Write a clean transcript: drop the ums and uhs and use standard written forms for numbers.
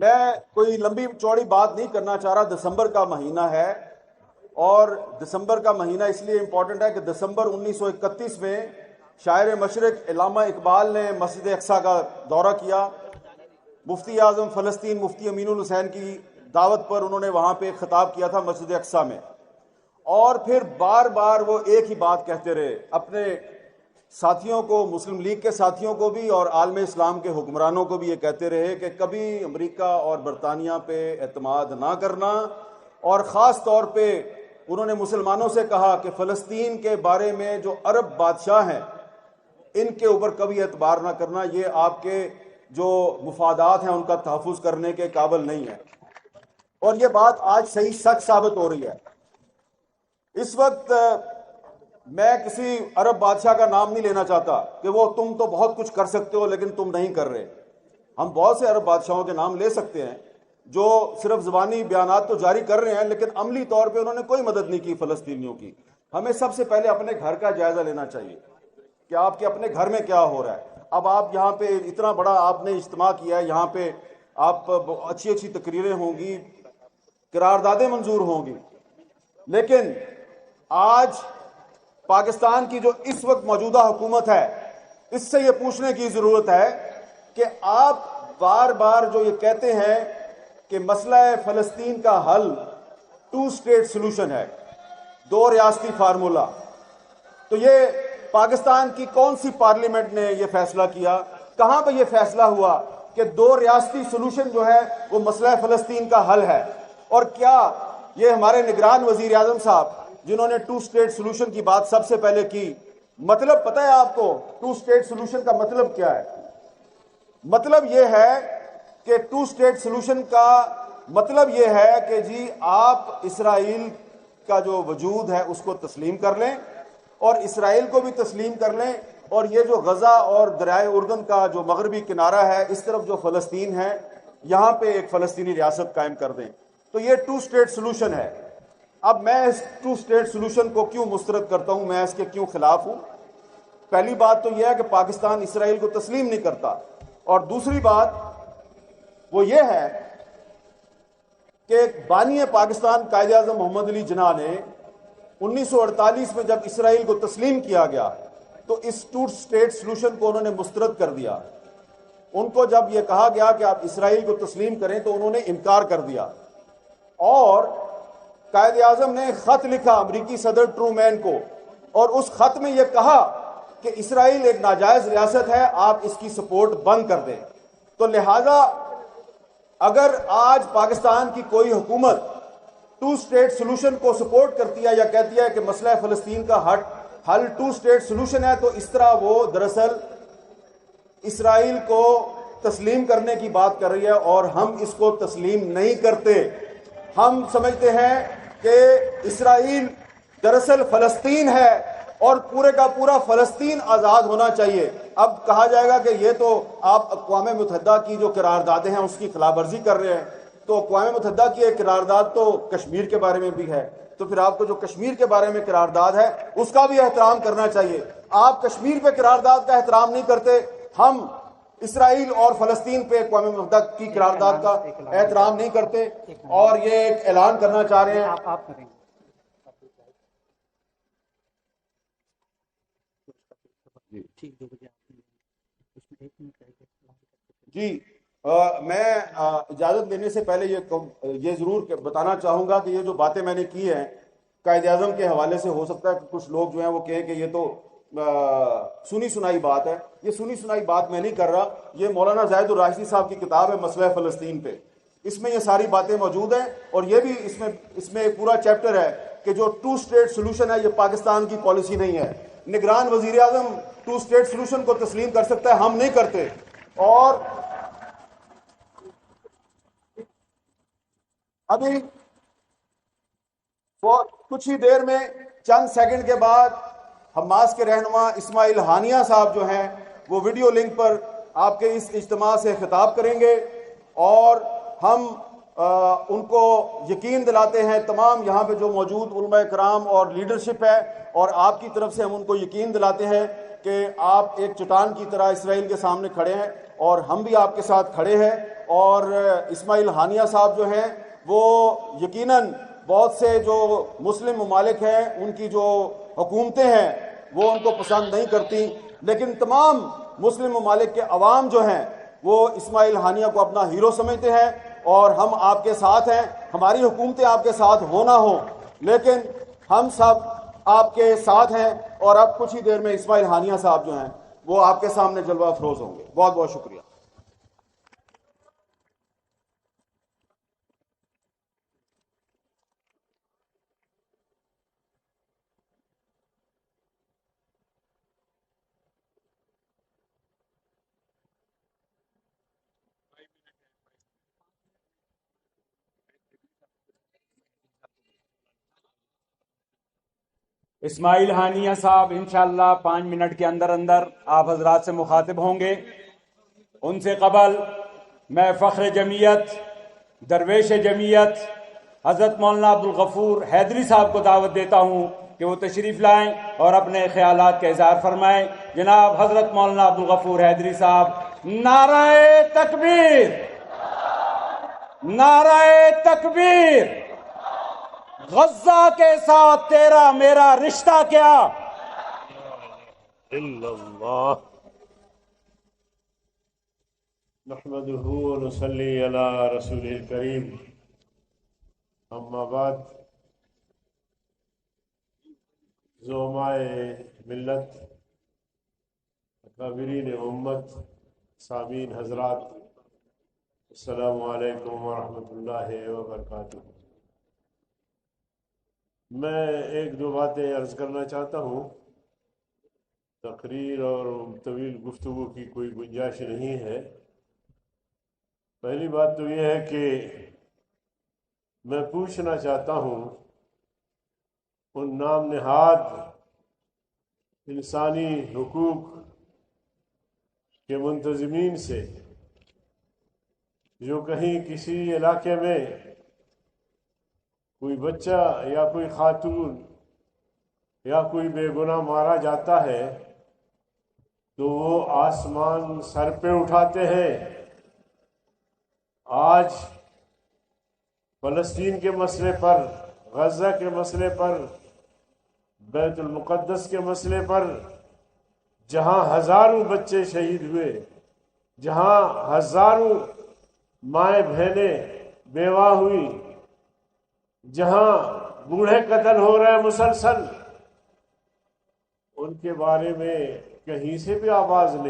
میں کوئی لمبی چوڑی بات نہیں کرنا چاہ رہا. دسمبر کا مہینہ ہے اور دسمبر کا مہینہ اس لیے امپورٹنٹ ہے کہ دسمبر 1931 میں شاعر مشرق علامہ اقبال نے مسجد اقصیٰ کا دورہ کیا. مفتی اعظم فلسطین مفتی امین الحسین کی دعوت پر انہوں نے وہاں پہ خطاب کیا تھا مسجد اقصیٰ میں, اور پھر بار بار وہ ایک ہی بات کہتے رہے اپنے ساتھیوں کو, مسلم لیگ کے ساتھیوں کو بھی اور عالم اسلام کے حکمرانوں کو بھی یہ کہتے رہے کہ کبھی امریکہ اور برطانیہ پہ اعتماد نہ کرنا, اور خاص طور پہ انہوں نے مسلمانوں سے کہا کہ فلسطین کے بارے میں جو عرب بادشاہ ہیں ان کے اوپر کبھی اعتبار نہ کرنا, یہ آپ کے جو مفادات ہیں ان کا تحفظ کرنے کے قابل نہیں ہے. اور یہ بات آج صحیح سچ ثابت ہو رہی ہے. اس وقت میں کسی عرب بادشاہ کا نام نہیں لینا چاہتا کہ وہ تم تو بہت کچھ کر سکتے ہو لیکن تم نہیں کر رہے. ہم بہت سے عرب بادشاہوں کے نام لے سکتے ہیں جو صرف زبانی بیانات تو جاری کر رہے ہیں لیکن عملی طور پہ انہوں نے کوئی مدد نہیں کی فلسطینیوں کی. ہمیں سب سے پہلے اپنے گھر کا جائزہ لینا چاہیے کہ آپ کے اپنے گھر میں کیا ہو رہا ہے. اب آپ یہاں پہ اتنا بڑا آپ نے اجتماع کیا ہے, یہاں پہ آپ اچھی اچھی تقریریں ہوں گی, قراردادیں منظور ہوں گی, لیکن آج پاکستان کی جو اس وقت موجودہ حکومت ہے اس سے یہ پوچھنے کی ضرورت ہے کہ آپ بار بار جو یہ کہتے ہیں کہ مسئلہ فلسطین کا حل 2 اسٹیٹ سلوشن ہے, 2 ریاستی فارمولہ, تو یہ پاکستان کی کون سی پارلیمنٹ نے یہ فیصلہ کیا؟ کہاں پہ یہ فیصلہ ہوا کہ 2 ریاستی سلوشن جو ہے وہ مسئلہ فلسطین کا حل ہے؟ اور کیا یہ ہمارے نگران وزیر اعظم صاحب جنہوں نے 2 اسٹیٹ سلوشن کی بات سب سے پہلے کی, مطلب پتہ ہے آپ کو 2 اسٹیٹ سلوشن کا مطلب کیا ہے؟ مطلب یہ ہے کہ 2 اسٹیٹ سلوشن کا مطلب یہ ہے کہ جی آپ اسرائیل کا جو وجود ہے اس کو تسلیم کر لیں اور اسرائیل کو بھی تسلیم کر لیں, اور یہ جو غزہ اور دریائے اردن کا جو مغربی کنارہ ہے اس طرف جو فلسطین ہے یہاں پہ ایک فلسطینی ریاست قائم کر دیں. تو یہ 2 اسٹیٹ سلوشن ہے. اب میں اس 2 اسٹیٹ سلوشن کو کیوں مسترد کرتا ہوں, میں اس کے کیوں خلاف ہوں؟ پہلی بات تو یہ ہے کہ پاکستان اسرائیل کو تسلیم نہیں کرتا, اور دوسری بات وہ یہ ہے کہ بانی پاکستان قائد اعظم محمد علی جناح نے 1948 میں جب اسرائیل کو تسلیم کیا گیا تو اس 2 اسٹیٹ سلوشن کو انہوں نے مسترد کر دیا. ان کو جب یہ کہا گیا کہ آپ اسرائیل کو تسلیم کریں تو انہوں نے انکار کر دیا, اور قائد اعظم نے خط لکھا امریکی صدر ٹرومین کو, اور اس خط میں یہ کہا کہ اسرائیل ایک ناجائز ریاست ہے, آپ اس کی سپورٹ بند کر دیں. تو لہذا اگر آج پاکستان کی کوئی حکومت 2 اسٹیٹ سلوشن کو سپورٹ کرتی ہے یا کہتی ہے کہ مسئلہ فلسطین کا حل 2 اسٹیٹ سلوشن ہے, تو اس طرح وہ دراصل اسرائیل کو تسلیم کرنے کی بات کر رہی ہے, اور ہم اس کو تسلیم نہیں کرتے. ہم سمجھتے ہیں کہ اسرائیل دراصل فلسطین ہے اور پورے کا پورا فلسطین آزاد ہونا چاہیے. اب کہا جائے گا کہ یہ تو آپ اقوام متحدہ کی جو قراردادیں ہیں اس کی خلاف ورزی کر رہے ہیں, تو اقوام متحدہ کی ایک قرارداد تو کشمیر کے بارے میں بھی ہے, تو پھر آپ کو جو کشمیر کے بارے میں قرارداد ہے اس کا بھی احترام کرنا چاہیے. آپ کشمیر پہ قرارداد کا احترام نہیں کرتے, ہم اسرائیل اور فلسطین پہ اقوام متحدہ کی قرارداد کا احترام نہیں کرتے, اور یہ ایک اعلان کرنا چاہ رہے ہیں. آپ کریں جی, میں اجازت لینے سے پہلے یہ ضرور بتانا چاہوں گا کہ یہ جو باتیں میں نے کی ہیں قائد اعظم کے حوالے سے, ہو سکتا ہے کہ کچھ لوگ جو ہیں وہ کہیں کہ یہ تو سنی سنائی بات ہے. یہ سنی سنائی بات میں نہیں کر رہا, یہ مولانا زاہد الراشدی صاحب کی کتاب ہے مسئلہ فلسطین پہ, اس میں یہ ساری باتیں موجود ہیں, اور یہ بھی اس میں ایک پورا چیپٹر ہے کہ جو 2 اسٹیٹ سلوشن ہے یہ پاکستان کی پالیسی نہیں ہے. نگران وزیر اعظم 2 اسٹیٹ سلوشن کو تسلیم کر سکتا ہے, ہم نہیں کرتے. اور ابھی کچھ ہی دیر میں چند سیکنڈ کے بعد حماس کے رہنما اسماعیل ہانیہ صاحب جو ہیں وہ ویڈیو لنک پر آپ کے اس اجتماع سے خطاب کریں گے, اور ہم ان کو یقین دلاتے ہیں, تمام یہاں پہ جو موجود علماء کرام اور لیڈرشپ ہے, اور آپ کی طرف سے ہم ان کو یقین دلاتے ہیں کہ آپ ایک چٹان کی طرح اسرائیل کے سامنے کھڑے ہیں, اور ہم بھی آپ کے ساتھ کھڑے ہیں, اور اسماعیل ہانیہ صاحب جو ہیں وہ یقیناً بہت سے جو مسلم ممالک ہیں ان کی جو حکومتیں ہیں وہ ان کو پسند نہیں کرتی، لیکن تمام مسلم ممالک کے عوام جو ہیں وہ اسماعیل ہانیہ کو اپنا ہیرو سمجھتے ہیں، اور ہم آپ کے ساتھ ہیں۔ ہماری حکومتیں آپ کے ساتھ ہونا ہو، لیکن ہم سب آپ کے ساتھ ہیں، اور اب کچھ ہی دیر میں اسماعیل ہانیہ صاحب جو ہیں وہ آپ کے سامنے جلوہ افروز ہوں گے۔ بہت بہت شکریہ۔ اسماعیل ہانیہ صاحب انشاءاللہ 5 منٹ کے اندر اندر آپ حضرات سے مخاطب ہوں گے۔ ان سے قبل میں فخر جمعیت، درویش جمعیت حضرت مولانا عبدالغفور حیدری صاحب کو دعوت دیتا ہوں کہ وہ تشریف لائیں اور اپنے خیالات کا اظہار فرمائیں۔ جناب حضرت مولانا عبدالغفور حیدری صاحب، نعرہ تکبیر، نعرہ تکبیر۔ غزہ کے ساتھ تیرا میرا رشتہ کیا؟ اللہ نحمدہ ونصلی علی رسول الکریم، اما بعد۔ زعمائے ملت، اکابرین امت، سامعین حضرات، السلام علیکم ورحمۃ اللہ وبرکاتہ۔ میں ایک دو باتیں عرض کرنا چاہتا ہوں۔ تقریر اور طویل گفتگو کی کوئی گنجائش نہیں ہے۔ پہلی بات تو یہ ہے کہ میں پوچھنا چاہتا ہوں ان نام نہاد انسانی حقوق کے منتظمین سے جو کہیں کسی علاقے میں کوئی بچہ یا کوئی خاتون یا کوئی بے گناہ مارا جاتا ہے تو وہ آسمان سر پہ اٹھاتے ہیں۔ آج فلسطین کے مسئلے پر، غزہ کے مسئلے پر، بیت المقدس کے مسئلے پر، جہاں ہزاروں بچے شہید ہوئے، جہاں ہزاروں مائیں بہنیں بیوہ ہوئی، جہاں بوڑھے قتل ہو رہے مسلسل، ان کے بارے میں کہیں سے بھی آواز نہیں۔